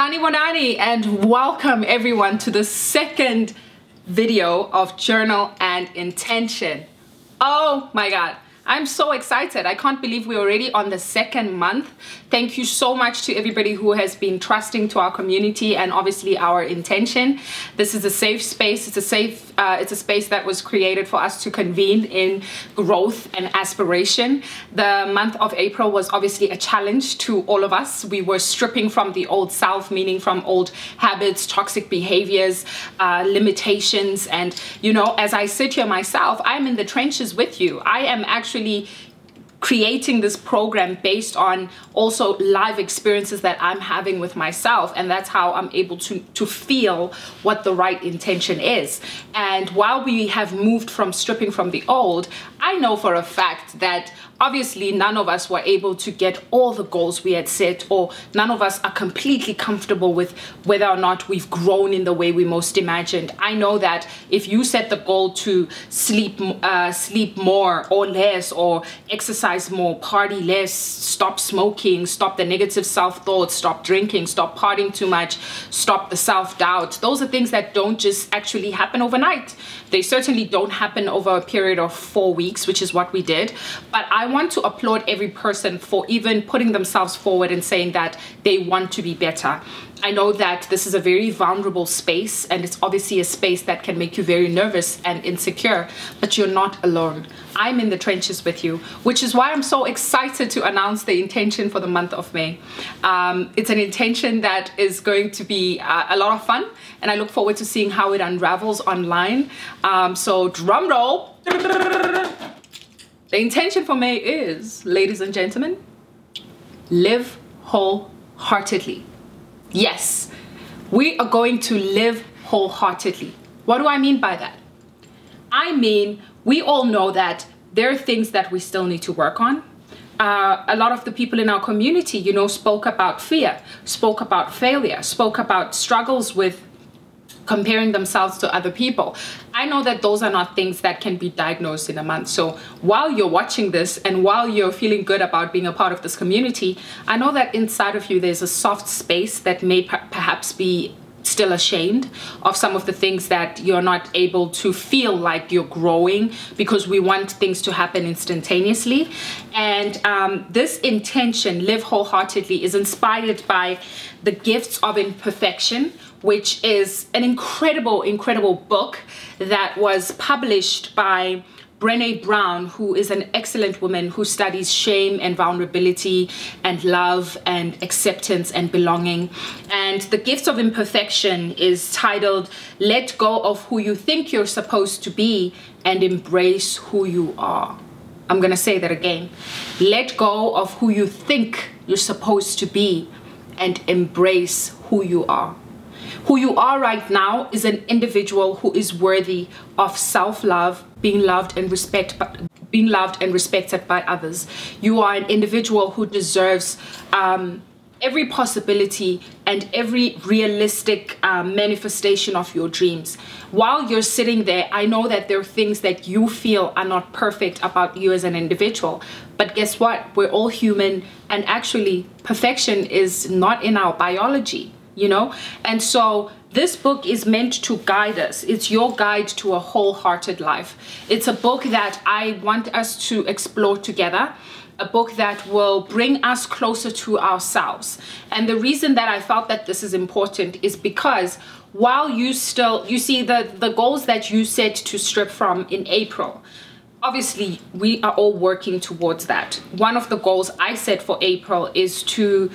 Bonani Bonani, and welcome everyone to the second video of Journal and Intention. Oh my God, I'm so excited. I can't believe we're already on the second month. Thank you so much to everybody who has been trusting to our community and obviously our intention. This is a safe space. It's a space that was created for us to convene in growth and aspiration. The month of April was obviously a challenge to all of us. We were stripping from the old self, meaning from old habits, toxic behaviors, limitations. And you know, as I sit here myself, I'm in the trenches with you. I am actually creating this program based on also live experiences that I'm having with myself, and that's how I'm able to feel what the right intention is. And while we have moved from stripping from the old, I know for a fact that obviously none of us were able to get all the goals we had set, or none of us are completely comfortable with whether or not we've grown in the way we most imagined. I know that if you set the goal to sleep more or less, or exercise more, party less, stop smoking, stop the negative self-thoughts, stop drinking, stop partying too much, stop the self-doubt, those are things that don't just actually happen overnight. They certainly don't happen over a period of 4 weeks, which is what we did. But I want to applaud every person for even putting themselves forward and saying that they want to be better. I know that this is a very vulnerable space, and it's obviously a space that can make you very nervous and insecure, but you're not alone. I'm in the trenches with you, which is why I'm so excited to announce the intention for the month of May. It's an intention that is going to be a lot of fun, and I look forward to seeing how it unravels online. So drum roll. The intention for May is, ladies and gentlemen, live wholeheartedly. Yes, we are going to live wholeheartedly. What do I mean by that? I mean, we all know that there are things that we still need to work on. A lot of the people in our community, you know, spoke about fear, spoke about failure, spoke about struggles with comparing themselves to other people. I know that those are not things that can be diagnosed in a month. So while you're watching this and while you're feeling good about being a part of this community, I know that inside of you there's a soft space that may perhaps be still ashamed of some of the things that you're not able to feel like you're growing, because we want things to happen instantaneously. And this intention, live wholeheartedly, is inspired by the gifts of imperfection, which is an incredible book that was published by Brené Brown, who is an excellent woman who studies shame and vulnerability and love and acceptance and belonging. And the gifts of imperfection is titled, Let Go of Who You Think You're Supposed to Be and Embrace Who You Are. I'm gonna say that again. Let go of who you think you're supposed to be and embrace who you are. Who you are right now is an individual who is worthy of self-love, being loved and respected by others. You are an individual who deserves every possibility and every realistic manifestation of your dreams. While you're sitting there, I know that there are things that you feel are not perfect about you as an individual. But guess what? We're all human, and actually perfection is not in our biology. You know, and so this book is meant to guide us. It's your guide to a wholehearted life. It's a book that I want us to explore together, a book that will bring us closer to ourselves. And the reason that I felt that this is important is because while you see the goals that you set to strip from in April, obviously we are all working towards that. One of the goals I set for April is to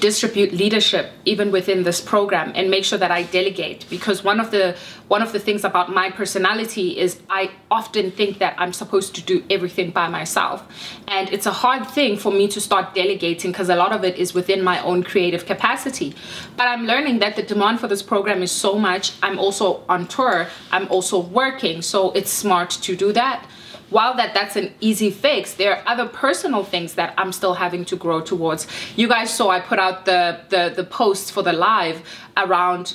distribute leadership even within this program and make sure that I delegate, because one of the things about my personality is I often think that I'm supposed to do everything by myself, and it's a hard thing for me to start delegating because a lot of it is within my own creative capacity. But I'm learning that the demand for this program is so much. I'm also on tour, I'm also working, so it's smart to do that. While that's an easy fix, there are other personal things that I'm still having to grow towards. You guys saw I put out the post for the live around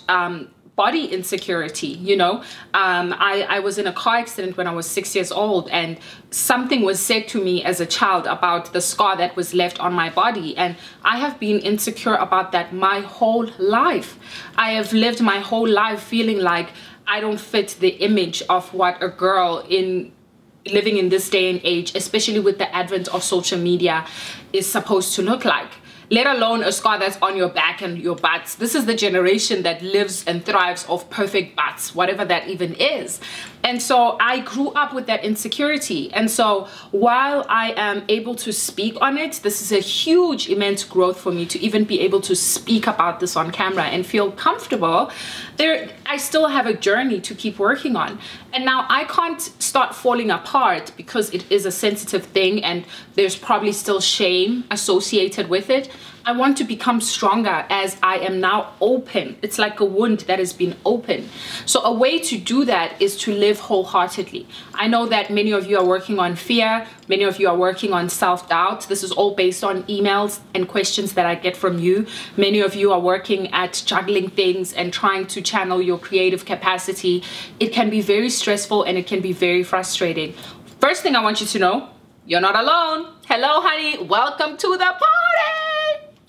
body insecurity. You know, I was in a car accident when I was 6 years old, and something was said to me as a child about the scar that was left on my body, and I have been insecure about that my whole life. I have lived my whole life feeling like I don't fit the image of what a girl living in this day and age, especially with the advent of social media, is supposed to look like. Let alone a scar that's on your back and your butts. This is the generation that lives and thrives off perfect butts, whatever that even is. And so I grew up with that insecurity. And so while I am able to speak on it, this is a huge, immense growth for me to even be able to speak about this on camera and feel comfortable. I still have a journey to keep working on. And now I can't start falling apart because it is a sensitive thing and there's probably still shame associated with it. I want to become stronger as I am now open. It's like a wound that has been opened. So a way to do that is to live wholeheartedly. I know that many of you are working on fear. Many of you are working on self-doubt. This is all based on emails and questions that I get from you. Many of you are working at juggling things and trying to channel your creative capacity. It can be very stressful and it can be very frustrating. First thing I want you to know, you're not alone. Hello, honey. Welcome to the party.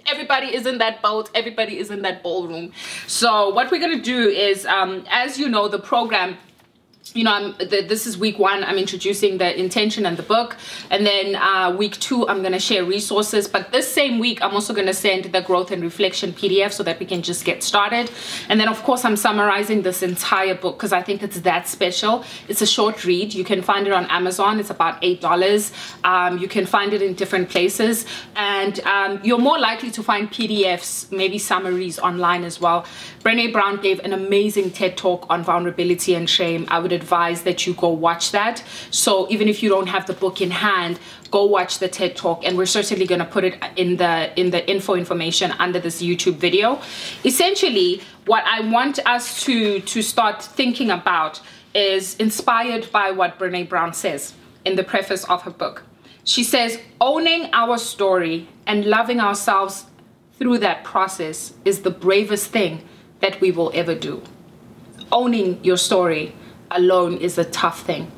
Everybody is in that boat. Everybody is in that ballroom. So what we're going to do is, as you know, the program, you know, this is week 1. I'm introducing the intention and the book. And then week 2, I'm going to share resources. But this same week, I'm also going to send the growth and reflection PDF so that we can just get started. And then, of course, I'm summarizing this entire book because I think it's that special. It's a short read. You can find it on Amazon. It's about $8. You can find it in different places. And you're more likely to find PDFs, maybe summaries online as well. Brené Brown gave an amazing TED Talk on vulnerability and shame. I would advise that you go watch that. So even if you don't have the book in hand, go watch the TED Talk, and we're certainly going to put it in the information under this YouTube video. Essentially, what I want us to start thinking about is inspired by what Brené Brown says in the preface of her book. She says, owning our story and loving ourselves through that process is the bravest thing that we will ever do. Owning your story alone is a tough thing.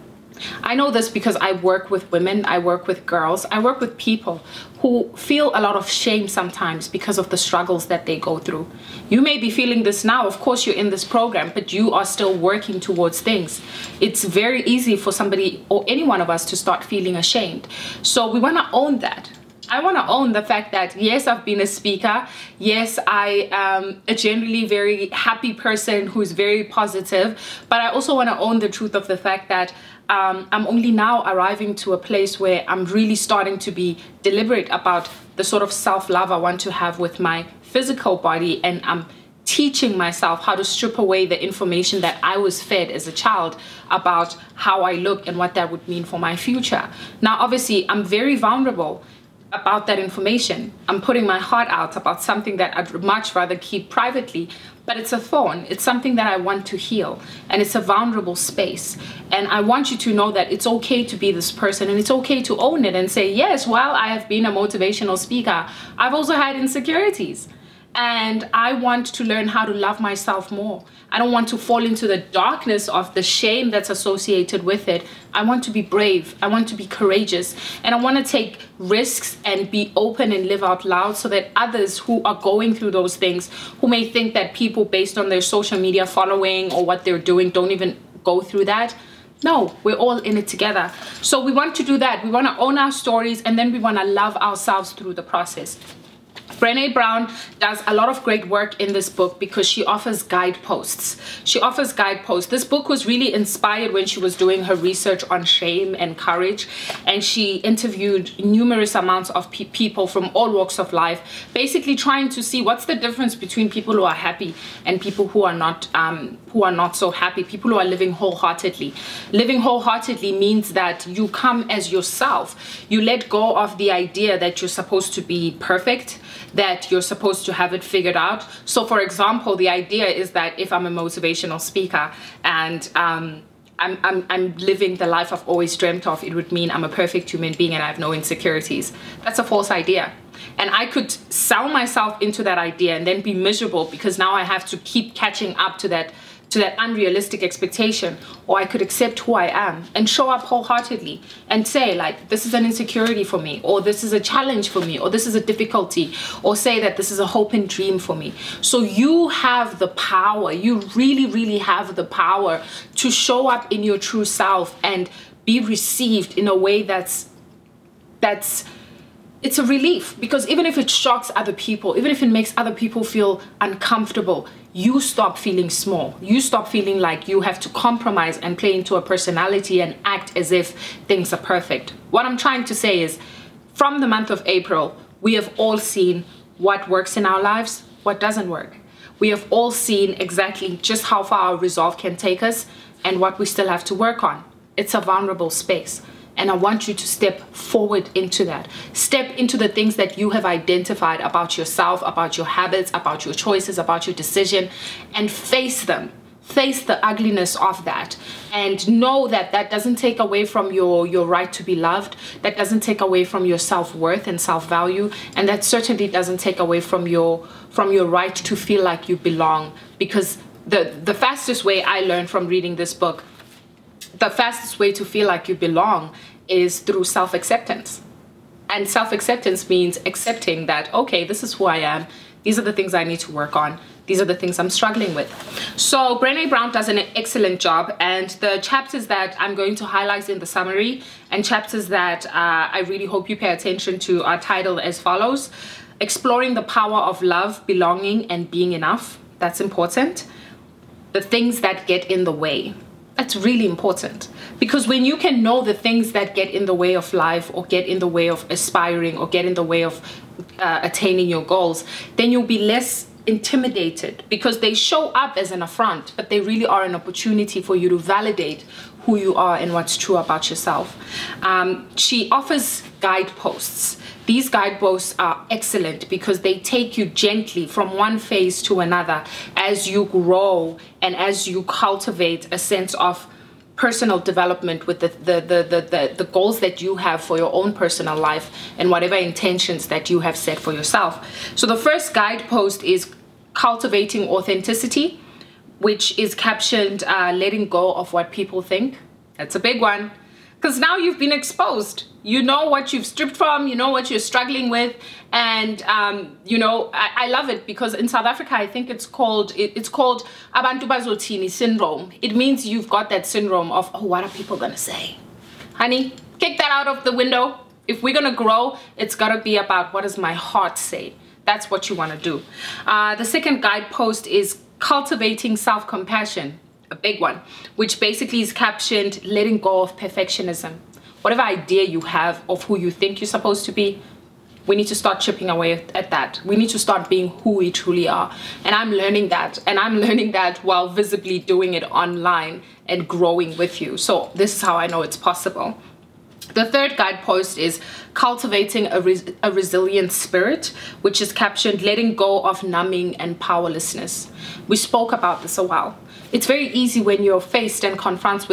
I know this because I work with women, I work with girls, I work with people who feel a lot of shame sometimes because of the struggles that they go through. You may be feeling this now. Of course, you're in this program, but you are still working towards things. It's very easy for somebody or any one of us to start feeling ashamed. So we want to own that. I want to own the fact that, yes, I've been a speaker. Yes, I am a generally very happy person who's very positive. But I also want to own the truth of the fact that I'm only now arriving to a place where I'm really starting to be deliberate about the sort of self-love I want to have with my physical body. And I'm teaching myself how to strip away the information that I was fed as a child about how I look and what that would mean for my future. Now, obviously, I'm very vulnerable about that information. I'm putting my heart out about something that I'd much rather keep privately, but it's a thorn. It's something that I want to heal, and it's a vulnerable space. And I want you to know that it's okay to be this person, and it's okay to own it and say, yes, while I have been a motivational speaker, I've also had insecurities. And I want to learn how to love myself more. I don't want to fall into the darkness of the shame that's associated with it. I want to be brave. I want to be courageous. And I want to take risks and be open and live out loud so that others who are going through those things, who may think that people based on their social media following or what they're doing don't even go through that. No, we're all in it together. So we want to do that. We want to own our stories, and then we want to love ourselves through the process. Brené Brown does a lot of great work in this book because she offers guideposts. She offers guideposts. This book was really inspired when she was doing her research on shame and courage, and she interviewed numerous amounts of people from all walks of life, basically trying to see what's the difference between people who are happy and people who are not so happy, people who are living wholeheartedly. Living wholeheartedly means that you come as yourself. You let go of the idea that you're supposed to be perfect, that you're supposed to have it figured out. So for example, the idea is that if I'm a motivational speaker and I'm living the life I've always dreamt of, it would mean I'm a perfect human being and I have no insecurities. That's a false idea. And I could sell myself into that idea and then be miserable because now I have to keep catching up to that unrealistic expectation. Or I could accept who I am and show up wholeheartedly and say, like, this is an insecurity for me, or this is a challenge for me, or this is a difficulty, or say that this is a hope and dream for me. So you have the power, you really, really have the power to show up in your true self and be received in a way that's it's a relief. Because even if it shocks other people, even if it makes other people feel uncomfortable, you stop feeling small. You stop feeling like you have to compromise and play into a personality and act as if things are perfect. What I'm trying to say is, from the month of April, we have all seen what works in our lives, what doesn't work. We have all seen exactly just how far our resolve can take us and what we still have to work on. It's a vulnerable space. And I want you to step forward into that. Step into the things that you have identified about yourself, about your habits, about your choices, about your decision, and face them. Face the ugliness of that. And know that that doesn't take away from your right to be loved. That doesn't take away from your self-worth and self-value. And that certainly doesn't take away from your right to feel like you belong. Because the fastest way I learned from reading this book, the fastest way to feel like you belong is through self-acceptance. And self-acceptance means accepting that, okay, this is who I am. These are the things I need to work on. These are the things I'm struggling with. So Brené Brown does an excellent job. And the chapters that I'm going to highlight in the summary and chapters that I really hope you pay attention to are titled as follows: Exploring the Power of Love, Belonging, and Being Enough. That's important. The Things That Get in the Way. That's really important, because when you can know the things that get in the way of life, or get in the way of aspiring, or get in the way of attaining your goals, then you'll be less intimidated, because they show up as an affront, but they really are an opportunity for you to validate who you are and what's true about yourself. She offers guideposts. These guideposts are excellent because they take you gently from one phase to another as you grow and as you cultivate a sense of personal development with the goals that you have for your own personal life and whatever intentions that you have set for yourself. So the first guidepost is Cultivating Authenticity, which is captioned letting go of what people think. That's a big one. Because now you've been exposed. You know what you've stripped from, you know what you're struggling with. And, you know, I love it because in South Africa, I think it's called Abantu Bazothini syndrome. It means you've got that syndrome of, oh, what are people going to say? Honey, kick that out of the window. If we're going to grow, it's got to be about what does my heart say? That's what you want to do. The second guidepost is Cultivating Self-Compassion. A big one, which basically is captioned letting go of perfectionism. Whatever idea you have of who you think you're supposed to be, we need to start chipping away at that. We need to start being who we truly are. And I'm learning that. And I'm learning that while visibly doing it online and growing with you. So this is how I know it's possible. The third guidepost is Cultivating a Resilient Spirit, which is captioned letting go of numbing and powerlessness. We spoke about this a while. It's very easy when you're faced and confronted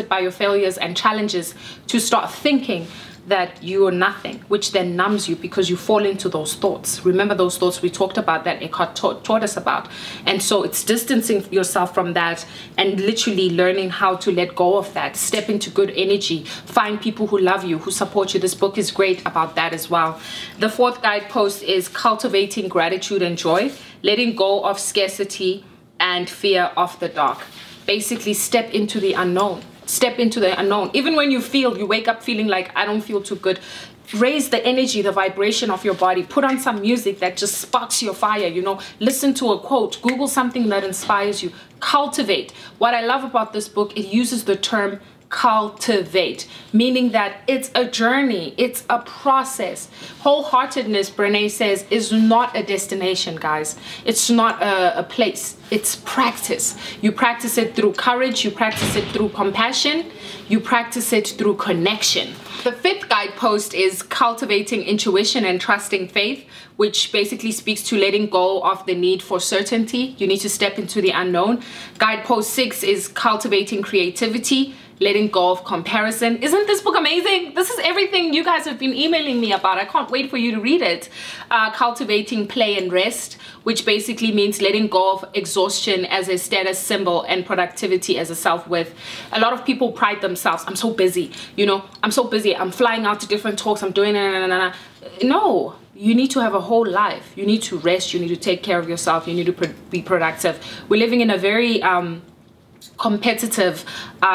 by your failures and challenges to start thinking that you're nothing, which then numbs you because you fall into those thoughts. Remember those thoughts we talked about that Eckhart taught us about. And so it's distancing yourself from that and literally learning how to let go of that. Step into good energy. Find people who love you, who support you. This book is great about that as well. The fourth guidepost is Cultivating Gratitude and Joy, letting go of scarcity and fear of the dark. Basically, step into the unknown. Step into the unknown. Even when you wake up feeling like I don't feel too good, raise the energy, the vibration of your body. Put on some music that just sparks your fire, you know. Listen to a quote. Google something that inspires you. Cultivate. What I love about this book, it uses the term cultivate, meaning that it's a journey, it's a process. Wholeheartedness, Brené says, is not a destination, guys. It's not a place. It's practice. You practice it through courage, you practice it through compassion, you practice it through connection. The fifth guidepost is Cultivating Intuition and Trusting Faith, which basically speaks to letting go of the need for certainty. You need to step into the unknown. Guidepost 6 is Cultivating Creativity, letting go of comparison. Isn't this book amazing? This is everything you guys have been emailing me about. I can't wait for you to read it. Cultivating Play and Rest, which basically means letting go of exhaustion as a status symbol and productivity as a self-worth. A lot of people pride themselves. I'm so busy, you know, I'm so busy. I'm flying out to different talks. I'm doing No, you need to have a whole life. You need to rest. You need to take care of yourself. You need to be productive. We're living in a very competitive,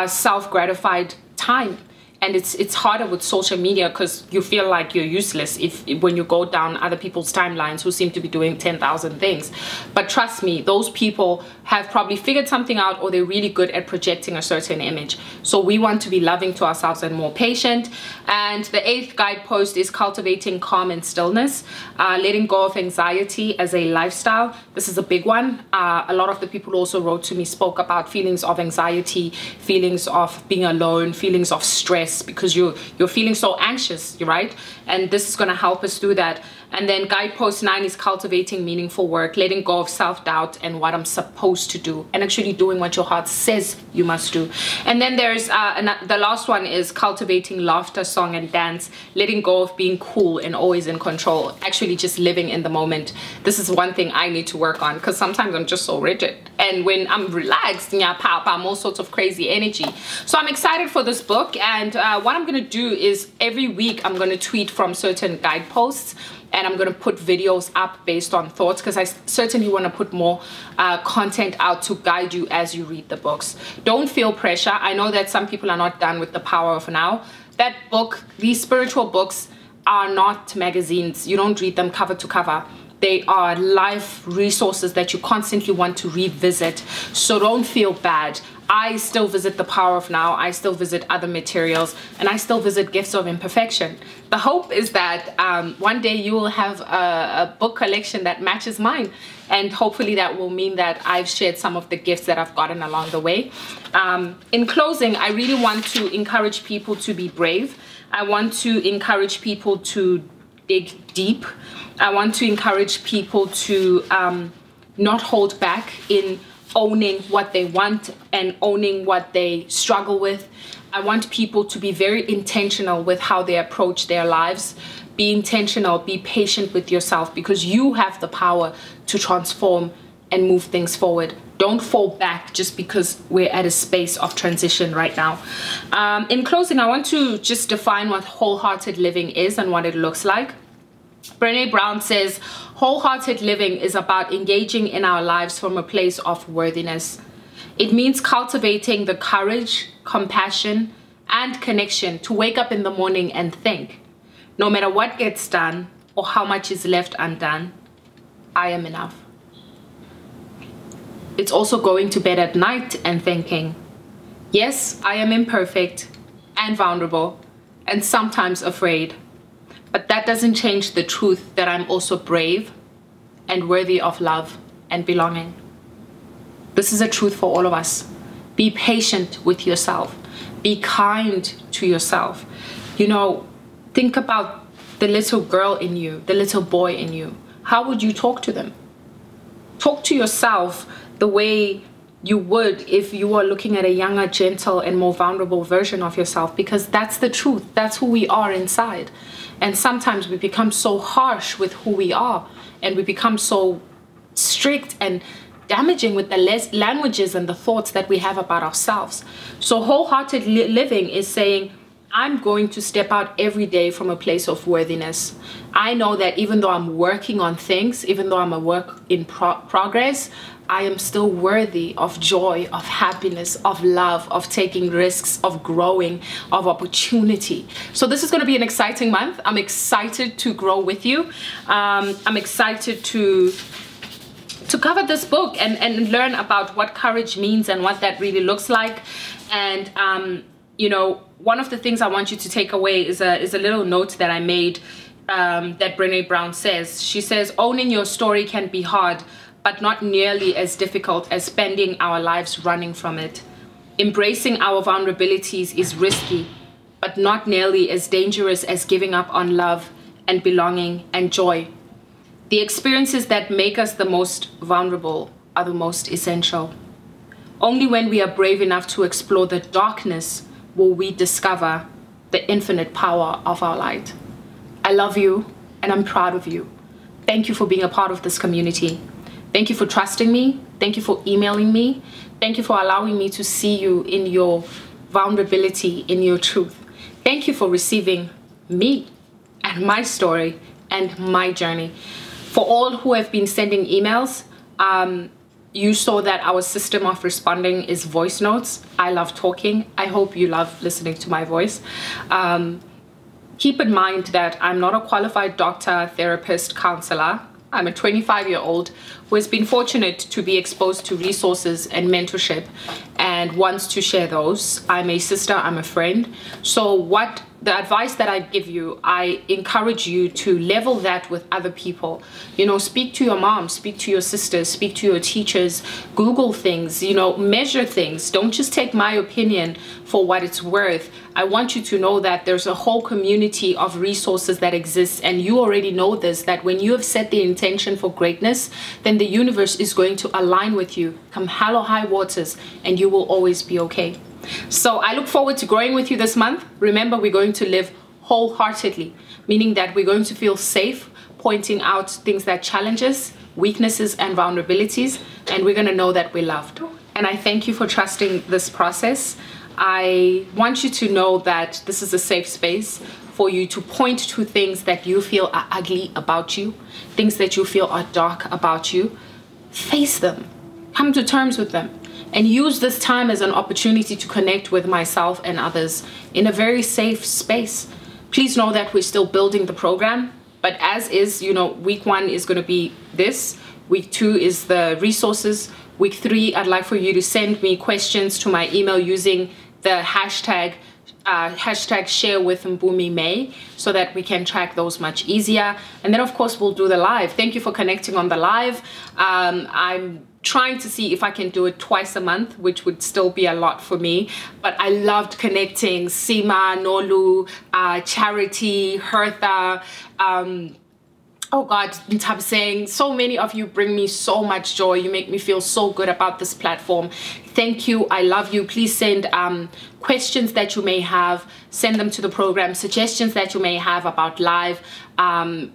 self-gratified time, and it's harder with social media because you feel like you're useless when you go down other people's timelines who seem to be doing 10,000 things. But trust me, those people have probably figured something out, or they're really good at projecting a certain image. So we want to be loving to ourselves and more patient. And the 8th guidepost is cultivating calm and stillness, letting go of anxiety as a lifestyle. This is a big one. A lot of the people also wrote to me, spoke about feelings of anxiety, feelings of being alone, feelings of stress, because you're feeling so anxious, right? And this is going to help us do that. And then guidepost 9 is cultivating meaningful work, letting go of self-doubt and what I'm supposed to do, and actually doing what your heart says you must do. And then there's the last one is cultivating laughter, song, and dance, letting go of being cool and always in control, actually just living in the moment. This is one thing I need to work on, because sometimes I'm just so rigid, and when I'm relaxed, I'm all sorts of crazy energy. So I'm excited for this book, and what I'm gonna do is every week I'm gonna tweet from certain guideposts, and I'm going to put videos up based on thoughts, because I certainly want to put more content out to guide you as you read the books. Don't feel pressure. I know that some people are not done with The Power of Now. That book, these spiritual books, are not magazines. You don't read them cover to cover. They are life resources that you constantly want to revisit. So don't feel bad. I still visit The Power of Now. I still visit other materials, and I still visit Gifts of Imperfection. The hope is that one day you will have a book collection that matches mine, and hopefully that will mean that I've shared some of the gifts that I've gotten along the way. In closing, I really want to encourage people to be brave. I want to encourage people to dig deep. I want to encourage people to not hold back in owning what they want and owning what they struggle with. I want people to be very intentional with how they approach their lives. Be intentional, be patient with yourself, because you have the power to transform and move things forward. Don't fall back just because we're at a space of transition right now. In closing, I want to just define what wholehearted living is and what it looks like. Brené Brown says, wholehearted living is about engaging in our lives from a place of worthiness. It means cultivating the courage, compassion, and connection to wake up in the morning and think, no matter what gets done or how much is left undone, I am enough. It's also going to bed at night and thinking, yes, I am imperfect and vulnerable and sometimes afraid. But that doesn't change the truth that I'm also brave and worthy of love and belonging. This is a truth for all of us. Be patient with yourself. Be kind to yourself. You know, think about the little girl in you, the little boy in you. How would you talk to them? Talk to yourself the way you would if you were looking at a younger, gentle, and more vulnerable version of yourself, because that's the truth. That's who we are inside. And sometimes we become so harsh with who we are, and we become so strict and damaging with the languages and the thoughts that we have about ourselves. So wholehearted living is saying, I'm going to step out every day from a place of worthiness. I know that even though I'm working on things, even though I'm a work in progress, I am still worthy of joy, of happiness, of love, of taking risks, of growing, of opportunity. So this is going to be an exciting month. I'm excited to grow with you. I'm excited to cover this book and learn about what courage means and what that really looks like. And you know, one of the things I want you to take away is a little note that I made that Brené Brown says. She says, owning your story can be hard, but not nearly as difficult as spending our lives running from it. Embracing our vulnerabilities is risky, but not nearly as dangerous as giving up on love and belonging and joy. The experiences that make us the most vulnerable are the most essential. Only when we are brave enough to explore the darkness will we discover the infinite power of our light. I love you and I'm proud of you. Thank you for being a part of this community. Thank you for trusting me. Thank you for emailing me. Thank you for allowing me to see you in your vulnerability, in your truth. Thank you for receiving me and my story and my journey. For all who have been sending emails, you saw that our system of responding is voice notes. I love talking. I hope you love listening to my voice. Keep in mind that I'm not a qualified doctor, therapist, counselor. I'm a 25-year-old who has been fortunate to be exposed to resources and mentorship and wants to share those. I'm a sister, I'm a friend. So the advice that I give you, I encourage you to level that with other people. You know, speak to your mom, speak to your sisters, speak to your teachers, Google things, you know, measure things. Don't just take my opinion for what it's worth. I want you to know that there's a whole community of resources that exists, and you already know this, that when you have set the intention for greatness, then the universe is going to align with you, come hell or high waters, and you will always be okay. So I look forward to growing with you this month. Remember, we're going to live wholeheartedly, meaning that we're going to feel safe, pointing out things that challenge us, weaknesses and vulnerabilities, and we're going to know that we're loved. And I thank you for trusting this process. I want you to know that this is a safe space for you to point to things that you feel are ugly about you, things that you feel are dark about you. Face them, come to terms with them, and use this time as an opportunity to connect with myself and others in a very safe space. Please know that we're still building the program, but as is, you know, week 1 is going to be this, week 2 is the resources, week 3 I'd like for you to send me questions to my email using the hashtag share with Mpumi May, so that we can track those much easier. And then of course we'll do the live. Thank you for connecting on the live. I'm trying to see if I can do it twice a month, which would still be a lot for me, but I loved connecting Sima, Nolu, Charity, Hertha, oh God, Ntabseng, so many of you bring me so much joy. You make me feel so good about this platform. Thank you. I love you. Please send questions that you may have. Send them to the program. Suggestions that you may have about live. You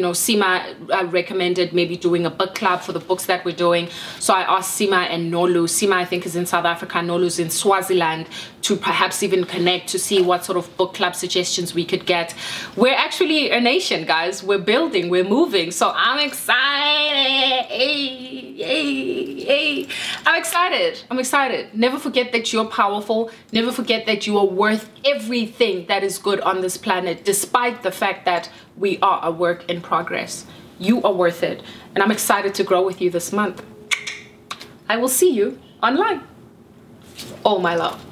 know, Sima recommended maybe doing a book club for the books that we're doing. So I asked Sima and Nolu. Sima, I think, is in South Africa. Nolu's in Swaziland, to perhaps even connect to see what sort of book club suggestions we could get. We're actually a nation, guys. We're building, we're moving. So I'm excited. I'm excited. I'm excited. Never forget that you're powerful. Never forget that you are worth everything that is good on this planet, despite the fact that we are a work in progress. You are worth it. And I'm excited to grow with you this month. I will see you online. All my love.